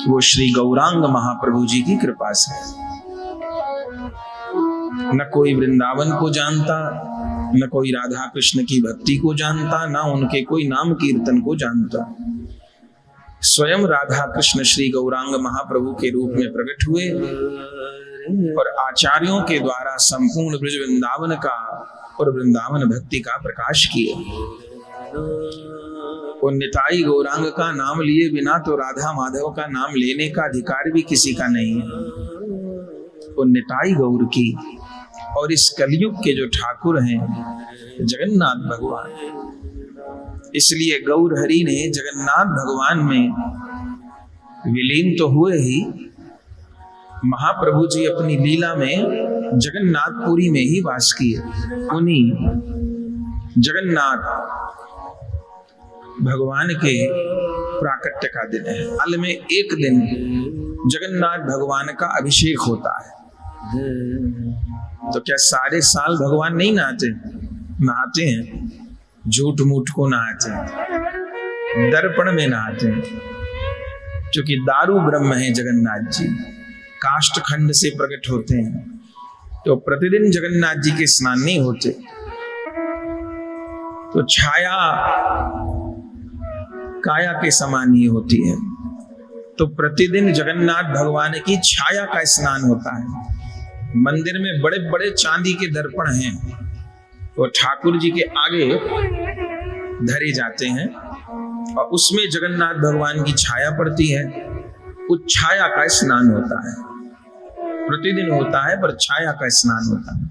वो श्री गौरांग महाप्रभु जी की कृपा से। न कोई वृंदावन को जानता, न कोई राधा कृष्ण की भक्ति को जानता, न उनके कोई नाम कीर्तन को जानता। स्वयं राधा कृष्ण श्री गौरांग महाप्रभु के रूप में प्रकट हुए और आचार्यों के द्वारा संपूर्ण ब्रज वृंदावन का और वृंदावन भक्ति का प्रकाश किए। वो निताई गौरांग का नाम लिए बिना तो राधा माधव का नाम लेने का अधिकार भी किसी का नहीं है। वो निताई गौर की और इस कलयुग के जो ठाकुर हैं जगन्नाथ भगवान, इसलिए गौर हरि ने जगन्नाथ भगवान में विलीन तो हुए ही, महाप्रभु जी अपनी लीला में जगन्नाथपुरी में ही वास किए। उन्हीं जगन्नाथ भगवान के प्राकट्य का दिन है। साल में एक दिन जगन्नाथ भगवान का अभिषेक होता है। तो क्या सारे साल भगवान नहीं नहाते? नहाते हैं, झूठ मूठ को नहाते हैं, दर्पण में नहाते हैं, क्योंकि दारू ब्रह्म है जगन्नाथ जी, काष्ठ खंड से प्रकट होते हैं। तो प्रतिदिन जगन्नाथ जी के स्नान नहीं होते। तो छाया काया के समान ही होती है। तो प्रतिदिन जगन्नाथ भगवान की छाया का स्नान होता है। मंदिर में बड़े बड़े चांदी के दर्पण हैं, वो ठाकुर जी के आगे धरे जाते हैं और उसमें जगन्नाथ भगवान की छाया पड़ती है। उस छाया का स्नान होता है, प्रतिदिन होता है, पर छाया का स्नान होता है।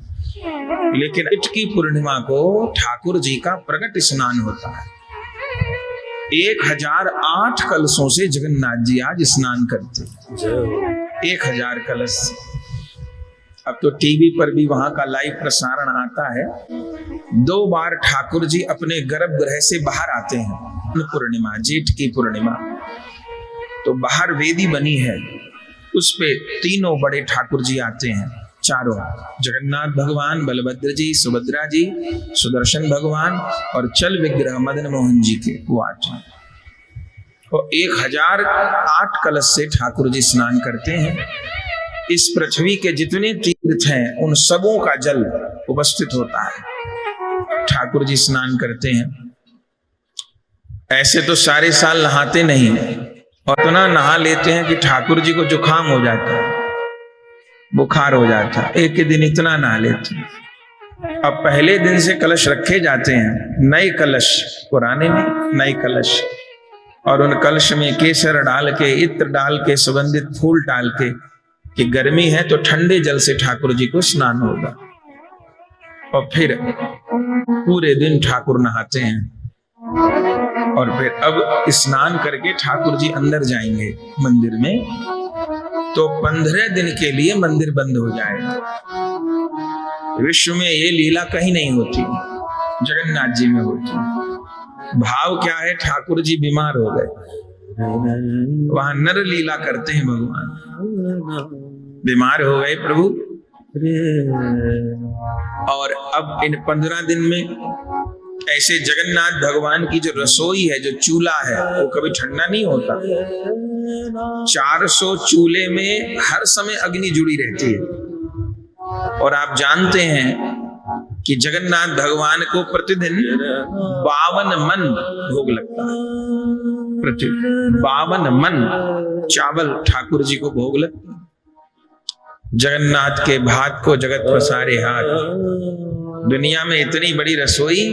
लेकिन इटकी पूर्णिमा को ठाकुर जी का प्रकट स्नान होता है। 1008 कलशों से जगन्नाथ जी आज स्नान करते, 1000 कलश। अब तो टीवी पर भी वहां का लाइव प्रसारण आता है। 2 बार ठाकुर जी अपने गर्भगृह से बाहर आते हैं। पूर्णिमा, जेठ की पूर्णिमा, तो बाहर वेदी बनी है, उस पे तीनों बड़े ठाकुर जी आते हैं, चारों, जगन्नाथ भगवान, बलभद्र जी, सुभद्रा जी, सुदर्शन भगवान और चल विग्रह मदन मोहन जी के, वो आते हैं। और 1008 कलश से ठाकुर जी स्नान करते हैं। इस पृथ्वी के जितने तीर्थ हैं उन सबों का जल उपस्थित होता है, ठाकुर जी स्नान करते हैं। ऐसे तो सारे साल नहाते नहीं, और इतना नहा लेते हैं कि ठाकुर जी को जुकाम हो जाता है, बुखार हो जाता है, एक ही दिन इतना नहा लेते हैं। अब पहले दिन से कलश रखे जाते हैं, नए कलश, पुराने नहीं, नए कलश, और उन कलश में केसर डाल के, इत्र डाल के, सुगंधित फूल डाल के, कि गर्मी है तो ठंडे जल से ठाकुर जी को स्नान होगा। और फिर पूरे दिन ठाकुर नहाते हैं और फिर अब स्नान करके ठाकुर जी अंदर जाएंगे मंदिर में, तो 15 दिन के लिए मंदिर बंद हो जाएगा। विश्व में ये लीला कहीं नहीं होती, जगन्नाथ जी में होती। भाव क्या है? ठाकुर जी बीमार हो गए, वहां नर लीला करते हैं भगवान, बीमार हो गए प्रभु, और अब इन 15 दिन में ऐसे जगन्नाथ भगवान की जो रसोई है, जो चूल्हा है, वो कभी ठंडा नहीं होता। 400 चूल्हे में हर समय अग्नि जुड़ी रहती है। और आप जानते हैं कि जगन्नाथ भगवान को प्रतिदिन 52 मन भोग लगता है, 52 मन चावल ठाकुर जी को भोग लगता है। जगन्नाथ के भात को जगत पसारे हाथ, दुनिया में इतनी बड़ी रसोई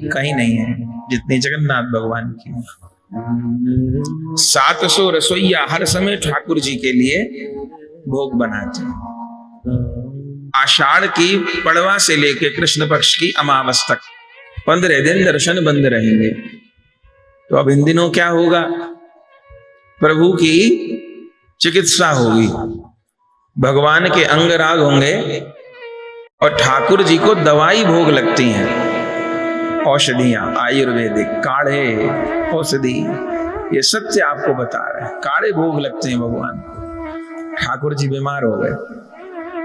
कहीं नहीं है जितनी जगन्नाथ भगवान की। 700 रसोइया हर समय ठाकुर जी के लिए भोग बनाते हैं। आषाढ़ की पड़वा से लेकर कृष्ण पक्ष की अमावस तक 15 दिन दर्शन बंद रहेंगे। तो अब इन दिनों क्या होगा? प्रभु की चिकित्सा होगी, भगवान के अंग राग होंगे और ठाकुर जी को दवाई भोग लगती हैं, औषधियां, आयुर्वेदिक काढ़े, औषधि, ये सत्य आपको बता रहे हैं। काढ़े भोग लगते हैं भगवान को। ठाकुर जी बीमार हो गए,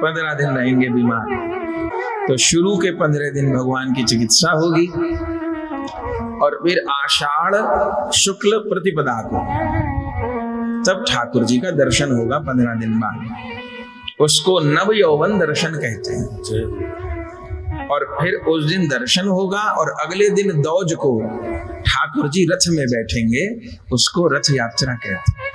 15 दिन रहेंगे बीमार, तो शुरू के 15 दिन भगवान की चिकित्सा होगी। और फिर आषाढ़ शुक्ल प्रतिपदा को तब ठाकुर जी का दर्शन होगा 15 दिन बाद। उसको नव यौवन दर्शन कहते हैं। और फिर उस दिन दर्शन होगा और अगले दिन दौज को ठाकुर जी रथ में बैठेंगे, उसको रथ यात्रा कहते हैं।